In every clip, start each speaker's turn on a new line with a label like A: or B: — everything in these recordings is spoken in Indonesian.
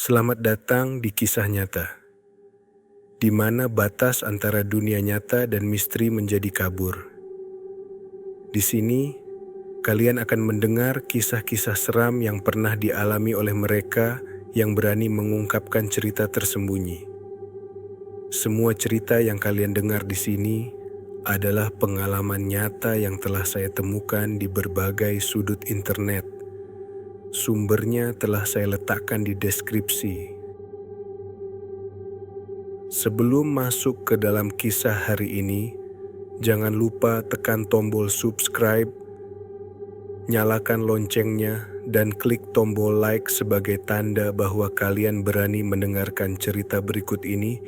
A: Selamat datang di kisah nyata, di mana batas antara dunia nyata dan misteri menjadi kabur. Di sini, kalian akan mendengar kisah-kisah seram yang pernah dialami oleh mereka yang berani mengungkapkan cerita tersembunyi. Semua cerita yang kalian dengar di sini adalah pengalaman nyata yang telah saya temukan di berbagai sudut internet. Sumbernya telah saya letakkan di deskripsi. Sebelum masuk ke dalam kisah hari ini, jangan lupa tekan tombol subscribe, nyalakan loncengnya, dan klik tombol like sebagai tanda bahwa kalian berani mendengarkan cerita berikut ini.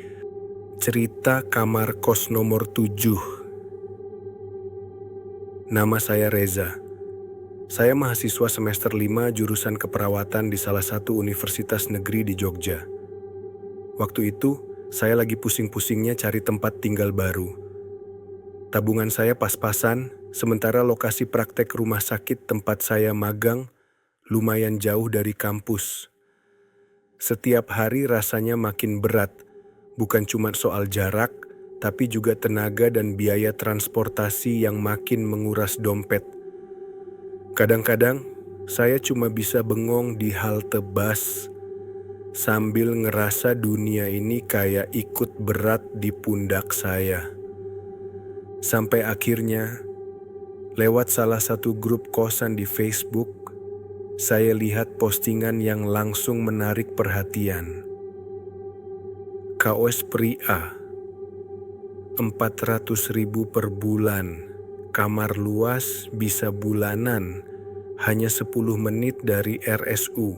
A: Cerita kamar kos nomor 7. Nama saya Reza. Saya mahasiswa semester 5 jurusan keperawatan di salah satu universitas negeri di Jogja. Waktu itu, saya lagi pusing-pusingnya cari tempat tinggal baru. Tabungan saya pas-pasan, sementara lokasi praktek rumah sakit tempat saya magang lumayan jauh dari kampus. Setiap hari rasanya makin berat, bukan cuma soal jarak, tapi juga tenaga dan biaya transportasi yang makin menguras dompet. Kadang-kadang, saya cuma bisa bengong di halte bus sambil ngerasa dunia ini kayak ikut berat di pundak saya. Sampai akhirnya, lewat salah satu grup kosan di Facebook, saya lihat postingan yang langsung menarik perhatian. KOS pria, 400.000 per bulan, kamar luas bisa bulanan, hanya 10 menit dari RSU.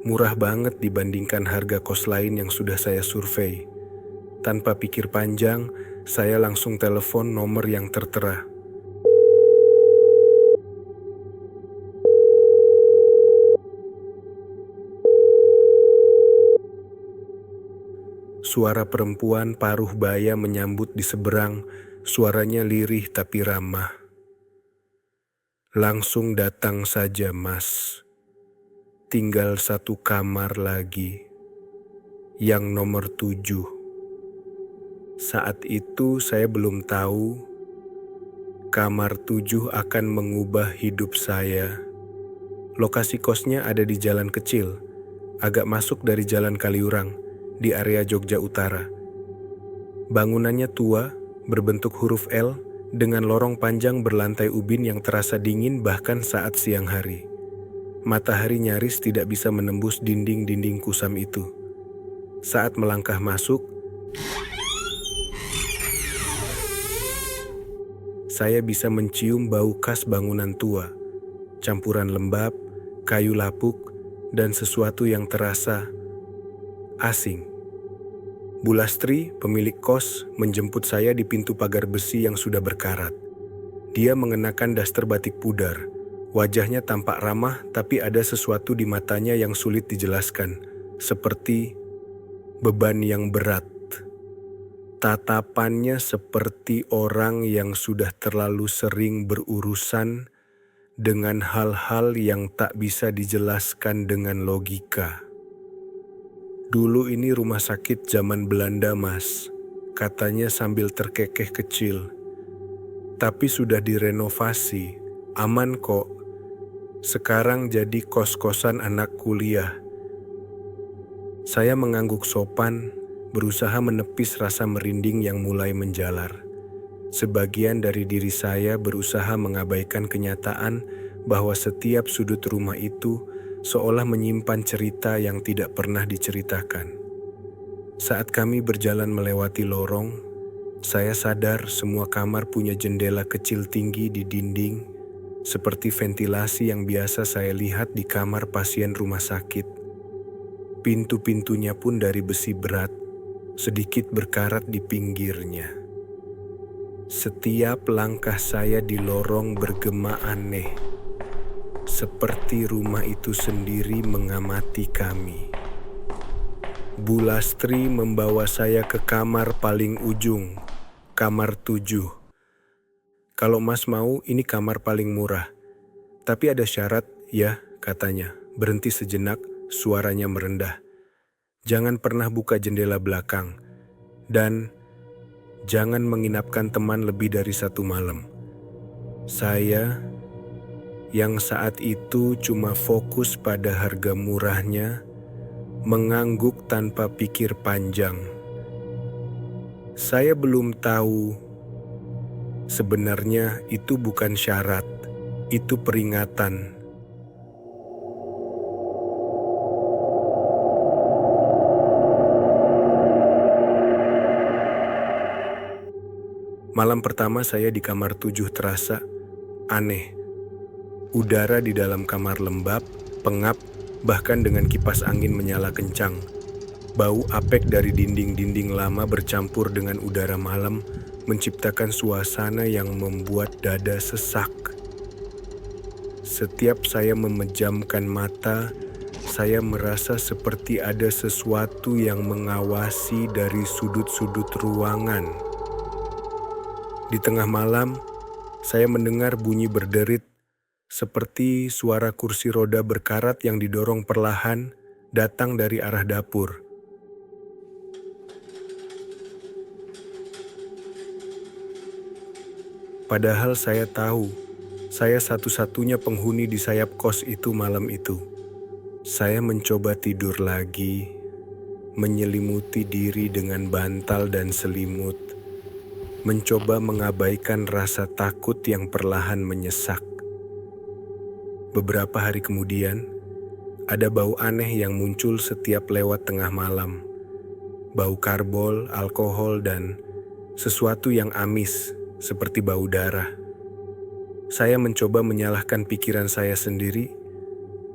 A: Murah banget dibandingkan harga kos lain yang sudah saya survei. Tanpa pikir panjang, saya langsung telepon nomor yang tertera. Suara perempuan paruh baya menyambut di seberang, suaranya lirih tapi ramah. Langsung datang saja, Mas. Tinggal satu kamar lagi, yang nomor 7. Saat itu saya belum tahu kamar 7 akan mengubah hidup saya. Lokasi kosnya ada di jalan kecil, agak masuk dari jalan Kaliurang, di area Jogja Utara. Bangunannya tua, berbentuk huruf L, dengan lorong panjang berlantai ubin yang terasa dingin bahkan saat siang hari. Matahari nyaris tidak bisa menembus dinding-dinding kusam itu. Saat melangkah masuk, saya bisa mencium bau khas bangunan tua, campuran lembab, kayu lapuk, dan sesuatu yang terasa asing. Bu Lastri, pemilik kos, menjemput saya di pintu pagar besi yang sudah berkarat. Dia mengenakan daster batik pudar. Wajahnya tampak ramah, tapi ada sesuatu di matanya yang sulit dijelaskan, seperti beban yang berat. Tatapannya seperti orang yang sudah terlalu sering berurusan dengan hal-hal yang tak bisa dijelaskan dengan logika. Dulu ini rumah sakit zaman Belanda, Mas, katanya sambil terkekeh kecil. Tapi sudah direnovasi, aman kok. Sekarang jadi kos-kosan anak kuliah. Saya mengangguk sopan, berusaha menepis rasa merinding yang mulai menjalar. Sebagian dari diri saya berusaha mengabaikan kenyataan bahwa setiap sudut rumah itu seolah menyimpan cerita yang tidak pernah diceritakan. Saat kami berjalan melewati lorong, saya sadar semua kamar punya jendela kecil tinggi di dinding, seperti ventilasi yang biasa saya lihat di kamar pasien rumah sakit. Pintu-pintunya pun dari besi berat, sedikit berkarat di pinggirnya. Setiap langkah saya di lorong bergema aneh, seperti rumah itu sendiri mengamati kami. Bu Lastri membawa saya ke kamar paling ujung, kamar 7. Kalau Mas mau, ini kamar paling murah. Tapi ada syarat, ya, katanya. Berhenti sejenak, Suaranya merendah. Jangan pernah buka jendela belakang. Dan jangan menginapkan teman lebih dari 1 malam. Saya yang saat itu cuma fokus pada harga murahnya, mengangguk tanpa pikir panjang. Saya belum tahu, sebenarnya itu bukan syarat, itu peringatan. Malam pertama saya di kamar 7 terasa aneh. Udara di dalam kamar lembab, pengap, bahkan dengan kipas angin menyala kencang. Bau apek dari dinding-dinding lama bercampur dengan udara malam menciptakan suasana yang membuat dada sesak. Setiap saya memejamkan mata, saya merasa seperti ada sesuatu yang mengawasi dari sudut-sudut ruangan. Di tengah malam, saya mendengar bunyi berderit seperti suara kursi roda berkarat yang didorong perlahan datang dari arah dapur. Padahal saya tahu, saya satu-satunya penghuni di sayap kos itu malam itu. Saya mencoba tidur lagi, menyelimuti diri dengan bantal dan selimut, mencoba mengabaikan rasa takut yang perlahan menyesak. Beberapa hari kemudian, ada bau aneh yang muncul setiap lewat tengah malam. Bau karbol, alkohol, dan sesuatu yang amis seperti bau darah. Saya mencoba menyalahkan pikiran saya sendiri.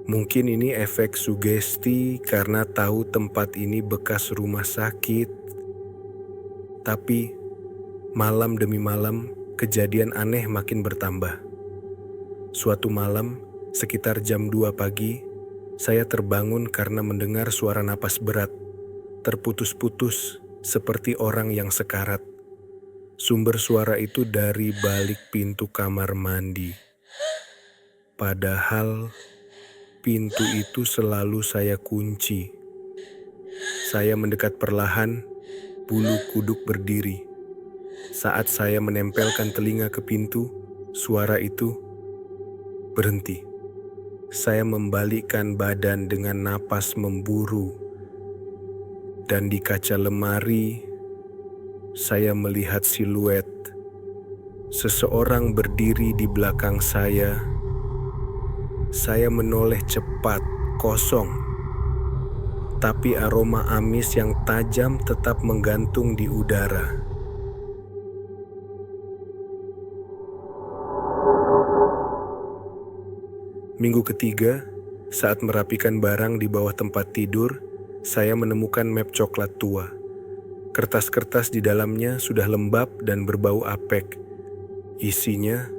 A: Mungkin ini efek sugesti karena tahu tempat ini bekas rumah sakit. Tapi malam demi malam, kejadian aneh makin bertambah. Suatu malam, sekitar jam 2 pagi, saya terbangun karena mendengar suara napas berat, terputus-putus seperti orang yang sekarat. Sumber suara itu dari balik pintu kamar mandi. Padahal pintu itu selalu saya kunci. Saya mendekat perlahan, bulu kuduk berdiri. Saat saya menempelkan telinga ke pintu, suara itu berhenti. Saya membalikkan badan dengan napas memburu. Dan di kaca lemari, saya melihat siluet seseorang berdiri di belakang saya. Saya menoleh cepat, kosong. Tapi aroma amis yang tajam tetap menggantung di udara. Minggu ketiga, saat merapikan barang di bawah tempat tidur, saya menemukan map coklat tua. Kertas-kertas di dalamnya sudah lembab dan berbau apek. Isinya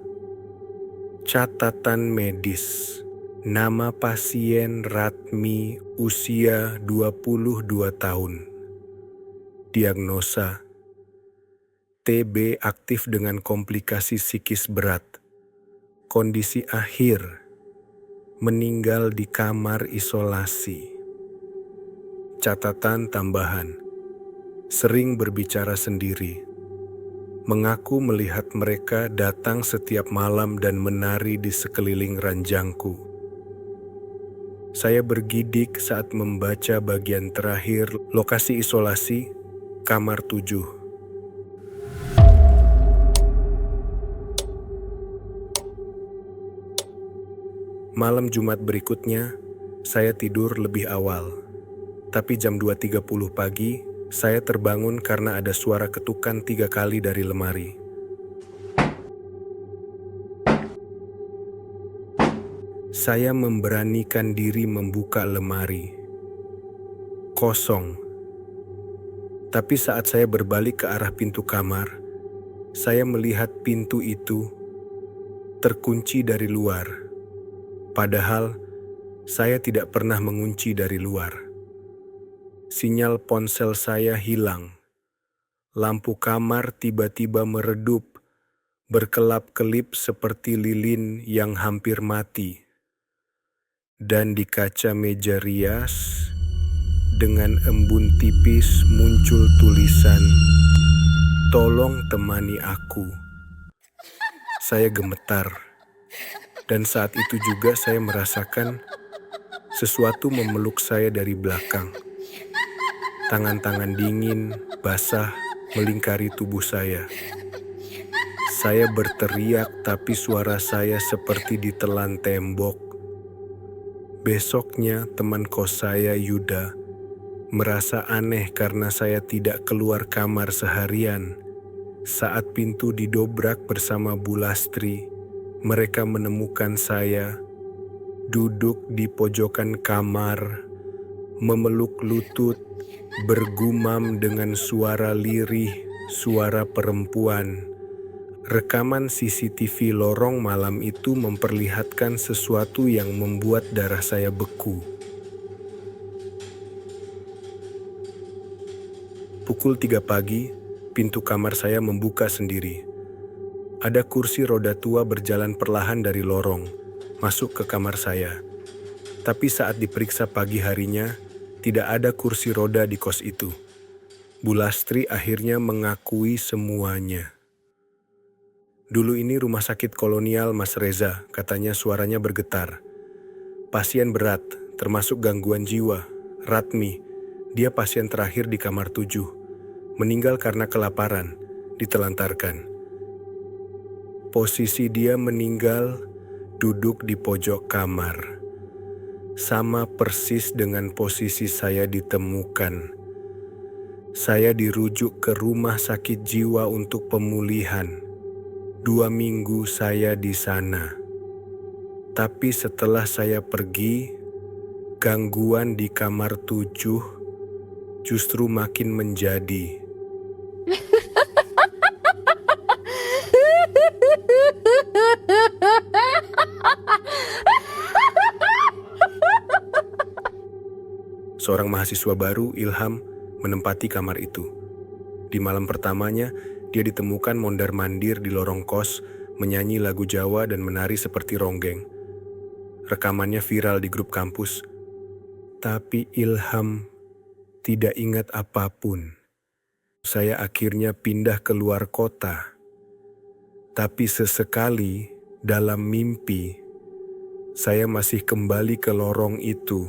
A: catatan medis. Nama pasien Ratmi, usia 22 tahun. Diagnosa TB aktif dengan komplikasi psikis berat. Kondisi akhir, meninggal di kamar isolasi. Catatan tambahan. Sering berbicara sendiri, mengaku melihat mereka datang setiap malam dan menari di sekeliling ranjangku. Saya bergidik saat membaca bagian terakhir lokasi isolasi, kamar 7. Malam Jumat berikutnya, saya tidur lebih awal. Tapi jam 2.30 pagi, saya terbangun karena ada suara ketukan 3 kali dari lemari. Saya memberanikan diri membuka lemari. Kosong. Tapi saat saya berbalik ke arah pintu kamar, saya melihat pintu itu terkunci dari luar. Padahal, saya tidak pernah mengunci dari luar. Sinyal ponsel saya hilang. Lampu kamar tiba-tiba meredup, berkelap-kelip seperti lilin yang hampir mati. Dan di kaca meja rias, dengan embun tipis muncul tulisan, "Tolong temani aku." Saya gemetar, dan saat itu juga saya merasakan sesuatu memeluk saya dari belakang. Tangan-tangan dingin, basah, melingkari tubuh saya. Saya berteriak, tapi suara saya seperti ditelan tembok. Besoknya, teman kos saya, Yuda, merasa aneh karena saya tidak keluar kamar seharian. Saat pintu didobrak bersama Bu Lastri, mereka menemukan saya duduk di pojokan kamar, memeluk lutut, bergumam dengan suara lirih, suara perempuan. Rekaman CCTV lorong malam itu memperlihatkan sesuatu yang membuat darah saya beku. Pukul 3 pagi, pintu kamar saya membuka sendiri. Ada kursi roda tua berjalan perlahan dari lorong, masuk ke kamar saya. Tapi saat diperiksa pagi harinya, tidak ada kursi roda di kos itu. Bu Lastri akhirnya mengakui semuanya. "Dulu ini rumah sakit kolonial, Mas Reza," katanya, suaranya bergetar. "Pasien berat, termasuk gangguan jiwa. Ratmi, dia pasien terakhir di kamar 7. Meninggal karena kelaparan, ditelantarkan. Posisi dia meninggal duduk di pojok kamar. Sama persis dengan posisi saya ditemukan. Saya dirujuk ke rumah sakit jiwa untuk pemulihan. 2 minggu saya di sana. Tapi setelah saya pergi, gangguan di kamar 7 justru makin menjadi. Seorang mahasiswa baru, Ilham, menempati kamar itu. Di malam pertamanya, dia ditemukan mondar-mandir di lorong kos, menyanyi lagu Jawa dan menari seperti ronggeng. Rekamannya viral di grup kampus. Tapi Ilham tidak ingat apapun. Saya akhirnya pindah ke luar kota. Tapi sesekali, dalam mimpi, saya masih kembali ke lorong itu.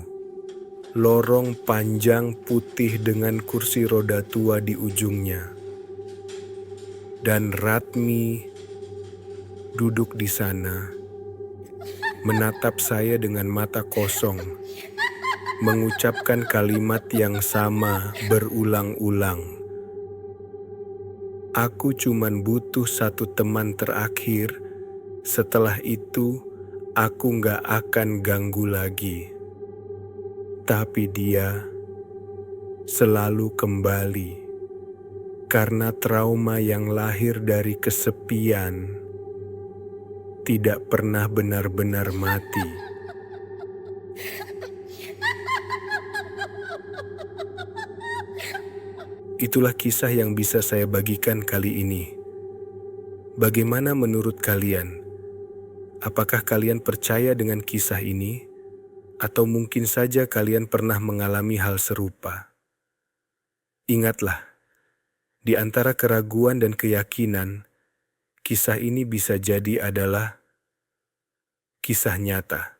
A: Lorong panjang putih dengan kursi roda tua di ujungnya. Dan Ratmi duduk di sana, menatap saya dengan mata kosong, mengucapkan kalimat yang sama berulang-ulang. "Aku cuman butuh satu teman terakhir, setelah itu aku gak akan ganggu lagi." Tapi dia selalu kembali karena trauma yang lahir dari kesepian tidak pernah benar-benar mati. Itulah kisah yang bisa saya bagikan kali ini. Bagaimana menurut kalian? Apakah kalian percaya dengan kisah ini? Atau mungkin saja kalian pernah mengalami hal serupa? Ingatlah, di antara keraguan dan keyakinan, kisah ini bisa jadi adalah kisah nyata.